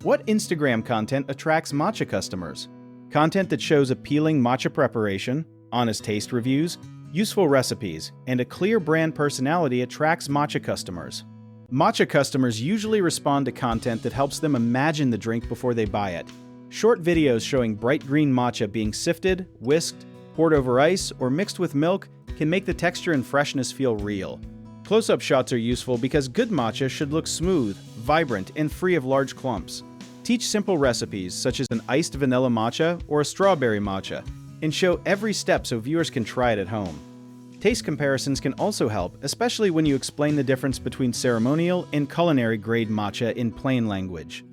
What Instagram content attracts matcha customers? Content that shows appealing matcha preparation, honest taste reviews, useful recipes, and a clear brand personality attracts matcha customers. Matcha customers usually respond to content that helps them imagine the drink before they buy it. Short videos showing bright green matcha being sifted, whisked, poured over ice, or mixed with milk can make the texture and freshness feel real. Close-up shots are useful because good matcha should look smooth, vibrant, and free of large clumps. Teach simple recipes such as an iced vanilla matcha or a strawberry matcha, and show every step so viewers can try it at home. Taste comparisons can also help, especially when you explain the difference between ceremonial and culinary grade matcha in plain language.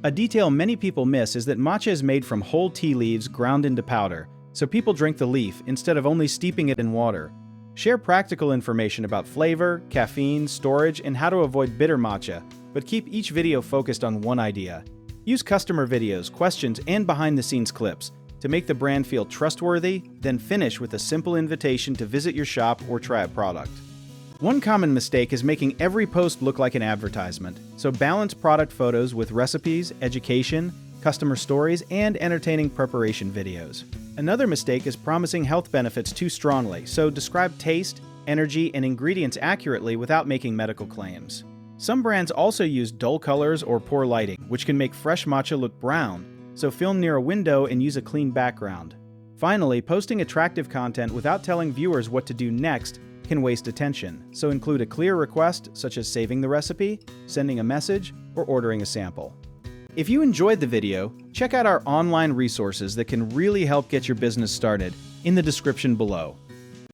A detail many people miss is that matcha is made from whole tea leaves ground into powder, so people drink the leaf instead of only steeping it in water. Share practical information about flavor, caffeine, storage, and how to avoid bitter matcha, but keep each video focused on one idea. Use customer videos, questions, and behind-the-scenes clips to make the brand feel trustworthy, then finish with a simple invitation to visit your shop or try a product. One common mistake is making every post look like an advertisement, so balance product photos with recipes, education, customer stories, and entertaining preparation videos. Another mistake is promising health benefits too strongly, so describe taste, energy, and ingredients accurately without making medical claims. Some brands also use dull colors or poor lighting, which can make fresh matcha look brown, so film near a window and use a clean background. Finally, posting attractive content without telling viewers what to do next can waste attention, so include a clear request such as saving the recipe, sending a message, or ordering a sample. If you enjoyed the video, check out our online resources that can really help get your business started in the description below.